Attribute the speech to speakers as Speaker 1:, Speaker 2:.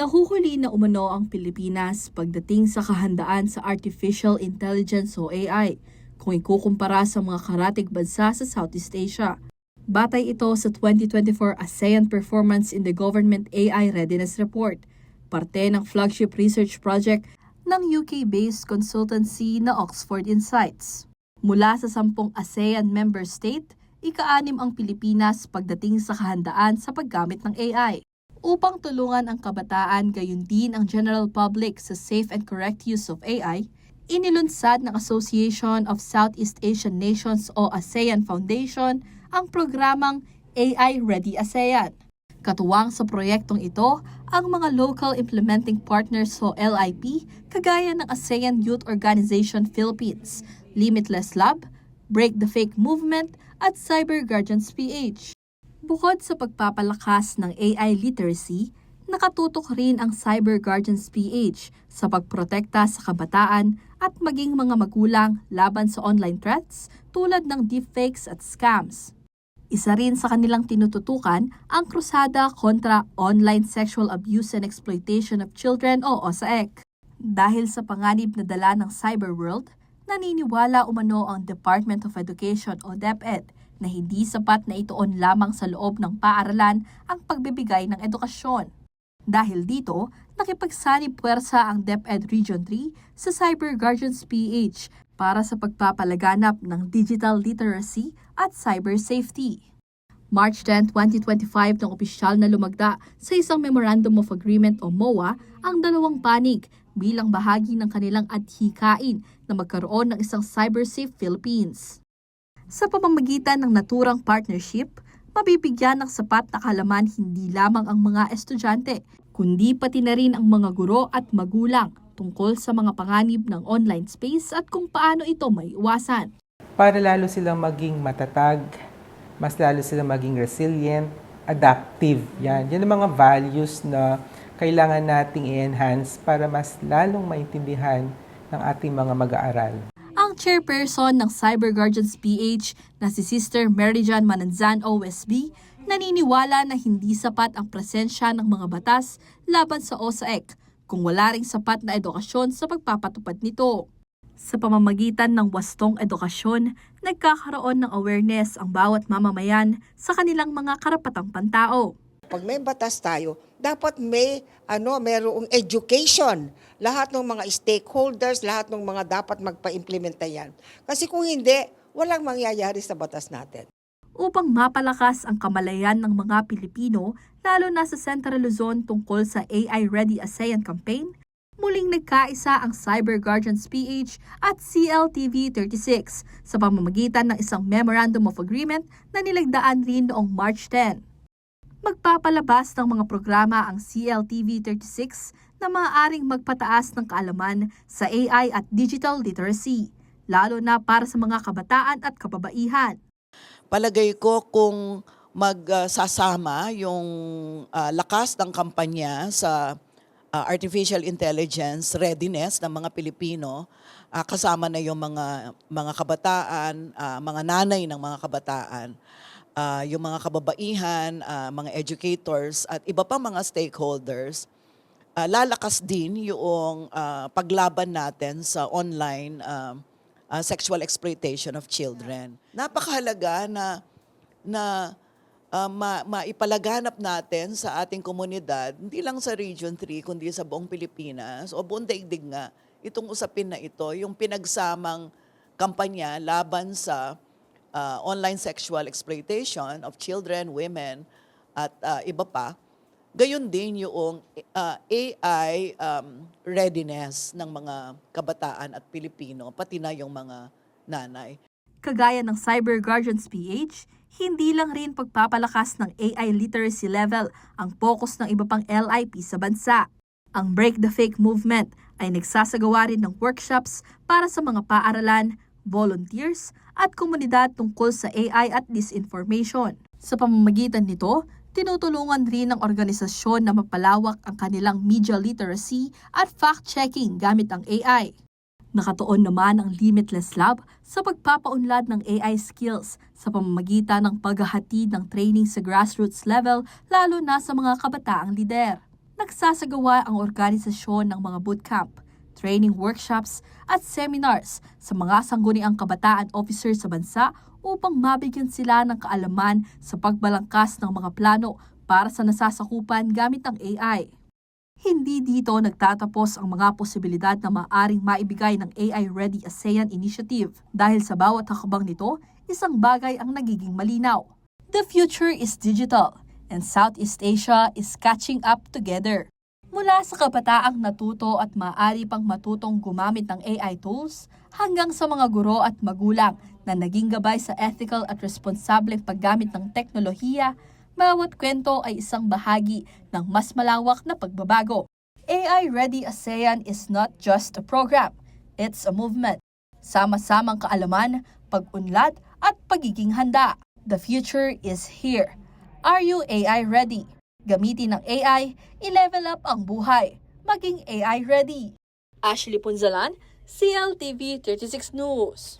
Speaker 1: Nahuhuli na umano ang Pilipinas pagdating sa kahandaan sa Artificial Intelligence o AI kung ikukumpara sa mga karatig bansa sa Southeast Asia. Batay ito sa 2024 ASEAN Performance in the Government AI Readiness Report, parte ng flagship research project ng UK-based consultancy na Oxford Insights. Mula sa 10 ASEAN member state, ika-6 ang Pilipinas pagdating sa kahandaan sa paggamit ng AI. Upang tulungan ang kabataan gayon din ang general public sa safe and correct use of AI, inilunsad ng Association of Southeast Asian Nations o ASEAN Foundation ang programang AI Ready ASEAN. Katuwang sa proyektong ito ang mga local implementing partners o LIP kagaya ng ASEAN Youth Organization Philippines, Limitless Lab, Break the Fake Movement at Cyber Guardians PH. Bukod sa pagpapalakas ng AI literacy, nakatutok rin ang Cyber Guardians PH sa pagprotekta sa kabataan at maging mga magulang laban sa online threats tulad ng deepfakes at scams. Isa rin sa kanilang tinututukan ang krusada kontra online sexual abuse and exploitation of children o OSAEC. Dahil sa panganib na dala ng cyberworld, naniniwala umano ang Department of Education o DepEd na hindi sapat na ituon lamang sa loob ng paaralan ang pagbibigay ng edukasyon. Dahil dito, nakipagsanib puwersa ang DepEd Region 3 sa Cyber Guardians PH para sa pagpapalaganap ng digital literacy at cyber safety. March 10, 2025 nang opisyal na lumagda sa isang Memorandum of Agreement o MOA ang dalawang panig bilang bahagi ng kanilang adhikain na magkaroon ng isang cyber-safe Philippines. Sa pamamagitan ng naturang partnership, mabibigyan ng sapat na kaalaman hindi lamang ang mga estudyante, kundi pati na rin ang mga guro at magulang tungkol sa mga panganib ng online space at kung paano ito maiiwasan.
Speaker 2: Para lalo silang maging matatag, mas lalo silang maging resilient, adaptive. Yan ang mga values na kailangan nating i-enhance para mas lalong maintindihan ng ating mga mag-aaral.
Speaker 1: Ang chairperson ng Cyber Guardians PH na si Sister Merijan Mananzan OSB, naniniwala na hindi sapat ang presensya ng mga batas laban sa OSAEC kung wala ring sapat na edukasyon sa pagpapatupad nito. Sa pamamagitan ng wastong edukasyon, nagkakaroon ng awareness ang bawat mamamayan sa kanilang mga karapatang pantao.
Speaker 3: Pag may batas tayo, dapat mayroong education. Lahat ng mga stakeholders, lahat ng mga dapat magpa-implementa yan. Kasi kung hindi, walang mangyayari sa batas natin.
Speaker 1: Upang mapalakas ang kamalayan ng mga Pilipino, lalo na sa Central Luzon tungkol sa AI Ready ASEAN campaign, muling nagkaisa ang Cyber Guardians PH at CLTV 36 sa pamamagitan ng isang Memorandum of Agreement na nilagdaan rin noong March 10. Magpapalabas ng mga programa ang CLTV 36 na maaaring magpataas ng kaalaman sa AI at digital literacy, lalo na para sa mga kabataan at kababaihan.
Speaker 4: Palagay ko kung magsasama yung lakas ng kampanya sa artificial intelligence readiness ng mga Pilipino, kasama na yung mga kabataan, mga nanay ng mga kabataan, yung mga kababaihan, mga educators at iba pang mga stakeholders, lalakas din yung paglaban natin sa online sexual exploitation of children. Napakahalaga na maipalaganap natin sa ating komunidad, hindi lang sa Region 3, kundi sa buong Pilipinas o buong daigdig nga, itong usapin na ito, yung pinagsamang kampanya laban sa online sexual exploitation of children, women, at iba pa. Gayon din yung AI readiness ng mga kabataan at Pilipino, pati na yung mga nanay.
Speaker 1: Kagaya ng Cyber Guardians PH, hindi lang rin pagpapalakas ng AI literacy level ang focus ng iba pang LIP sa bansa. Ang Break the Fake Movement ay nagsasagawa rin ng workshops para sa mga paaralan, volunteers at komunidad tungkol sa AI at disinformation. Sa pamamagitan nito, tinutulungan rin ng organisasyon na mapalawak ang kanilang media literacy at fact-checking gamit ang AI. Nakatuon naman ang Limitless Lab sa pagpapaunlad ng AI skills sa pamamagitan ng paghahatid ng training sa grassroots level lalo na sa mga kabataang lider. nagsasagawa ang organisasyon ng mga bootcamp, training workshops at seminars sa mga sangguniang kabataan officer sa bansa upang mabigyan sila ng kaalaman sa pagbalangkas ng mga plano para sa nasasakupan gamit ang AI. Hindi dito nagtatapos ang mga posibilidad na maaaring maibigay ng AI Ready ASEAN Initiative dahil sa bawat hakbang nito, isang bagay ang nagiging malinaw. The future is digital and Southeast Asia is catching up together. Mula sa kabataang natuto at maaari pang matutong gumamit ng AI tools, hanggang sa mga guro at magulang na naging gabay sa ethical at responsableng paggamit ng teknolohiya, bawat kwento ay isang bahagi ng mas malawak na pagbabago. AI Ready ASEAN is not just a program, it's a movement. Sama-samang kaalaman, pag-unlad at pagiging handa. The future is here. Are you AI ready? Gamitin ng AI, i-level up ang buhay. Maging AI ready. Ashley Punzalan, CLTV 36 News.